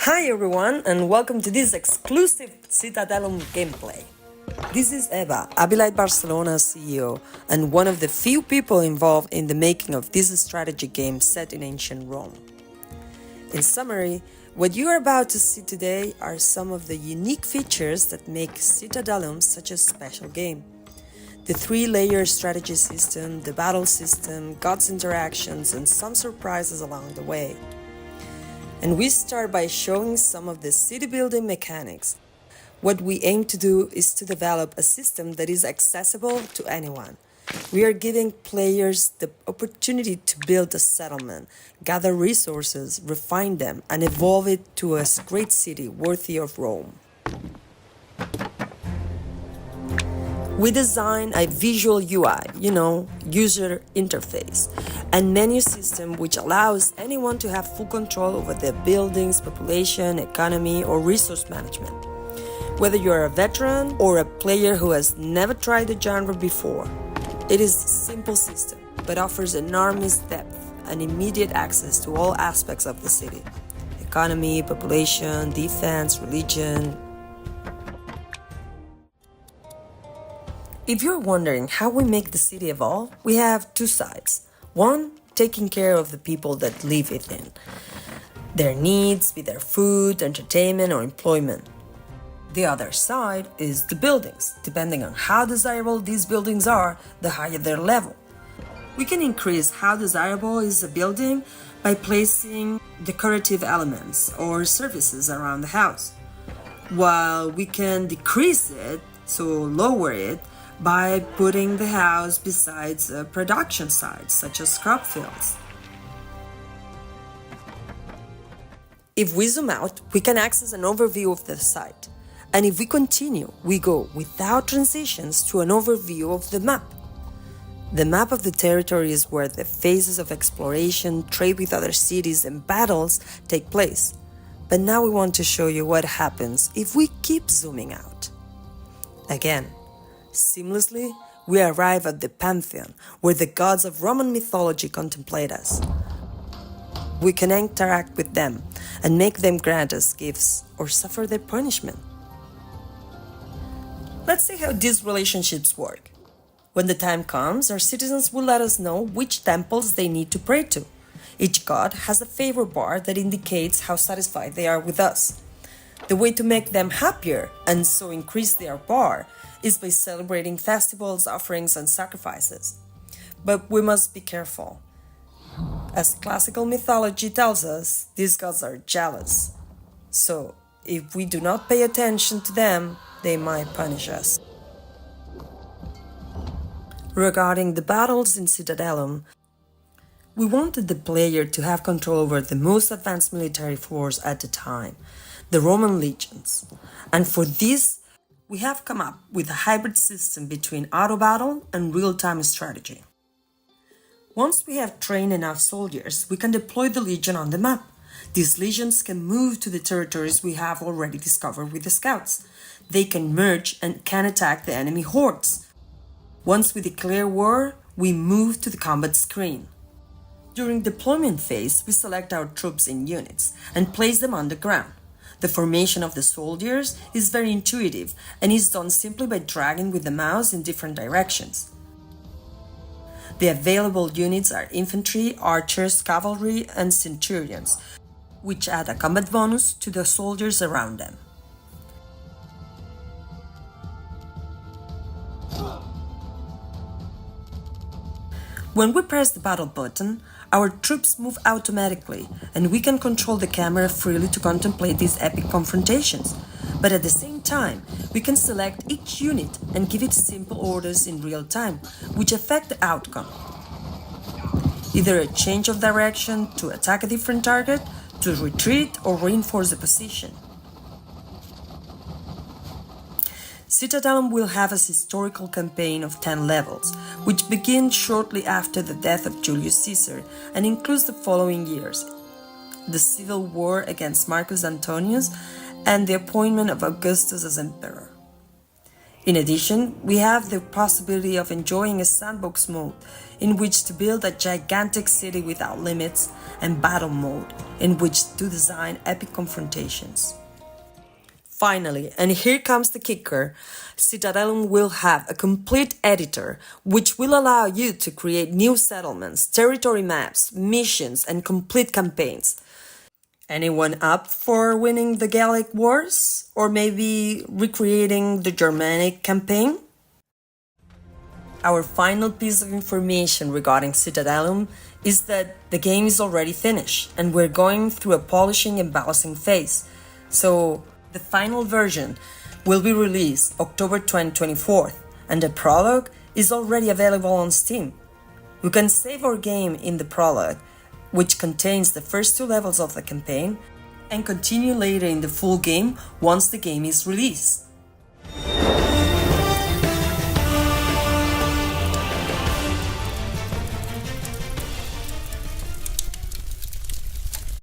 Hi everyone, and welcome to this exclusive Citadelum gameplay. This is Eva, Abilite Barcelona CEO, and one of the few people involved in the making of this strategy game set in ancient Rome. In summary, what you are about to see today are some of the unique features that make Citadelum such a special game. The three-layer strategy system, the battle system, gods interactions, and some surprises along the way. And we start by showing some of the city building mechanics. What we aim to do is to develop a system that is accessible to anyone. We are giving players the opportunity to build a settlement, gather resources, refine them, and evolve it to a great city worthy of Rome. We design a visual UI, user interface, and menu system which allows anyone to have full control over their buildings, population, economy, or resource management. Whether you're a veteran or a player who has never tried the genre before, it is a simple system, but offers enormous depth and immediate access to all aspects of the city: economy, population, defense, religion. If you're wondering how we make the city evolve, we have two sides. One, taking care of the people that live within. Their needs, be their food, entertainment, or employment. The other side is the buildings. Depending on how desirable these buildings are, the higher their level. We can increase how desirable is a building by placing decorative elements or services around the house, while we can decrease it, so lower it, by putting the house besides production sites, such as crop fields. If we zoom out, we can access an overview of the site. And if we continue, we go without transitions to an overview of the map. The map of the territory is where the phases of exploration, trade with other cities, and battles take place. But now we want to show you what happens if we keep zooming out. Again, seamlessly, we arrive at the Pantheon, where the gods of Roman mythology contemplate us. We can interact with them and make them grant us gifts or suffer their punishment. Let's see how these relationships work. When the time comes, our citizens will let us know which temples they need to pray to. Each god has a favor bar that indicates how satisfied they are with us. The way to make them happier and so increase their bar is by celebrating festivals, offerings, and sacrifices. But we must be careful. As classical mythology tells us, these gods are jealous. So, if we do not pay attention to them, they might punish us. Regarding the battles in Citadelum, we wanted the player to have control over the most advanced military force at the time, the Roman legions. And for this, we have come up with a hybrid system between auto battle and real-time strategy. Once we have trained enough soldiers, we can deploy the legion on the map. These legions can move to the territories we have already discovered with the scouts. They can merge and can attack the enemy hordes. Once we declare war, we move to the combat screen. During deployment phase, we select our troops in units and place them on the ground. The formation of the soldiers is very intuitive and is done simply by dragging with the mouse in different directions. The available units are infantry, archers, cavalry, and centurions, which add a combat bonus to the soldiers around them. When we press the battle button, our troops move automatically, and we can control the camera freely to contemplate these epic confrontations. But at the same time, we can select each unit and give it simple orders in real time, which affect the outcome. Either a change of direction to attack a different target, to retreat or reinforce the position. Citadelum will have a historical campaign of 10 levels, which begins shortly after the death of Julius Caesar and includes the following years: the civil war against Marcus Antonius and the appointment of Augustus as emperor. In addition, we have the possibility of enjoying a sandbox mode in which to build a gigantic city without limits, and battle mode in which to design epic confrontations. Finally, and here comes the kicker, Citadelum will have a complete editor which will allow you to create new settlements, territory maps, missions, and complete campaigns. Anyone up for winning the Gallic Wars? Or maybe recreating the Germanic campaign? Our final piece of information regarding Citadelum is that the game is already finished and we're going through a polishing and balancing phase. So the final version will be released October 2024 and the prologue is already available on Steam. You can save our game in the prologue, which contains the first 2 levels of the campaign, and continue later in the full game once the game is released.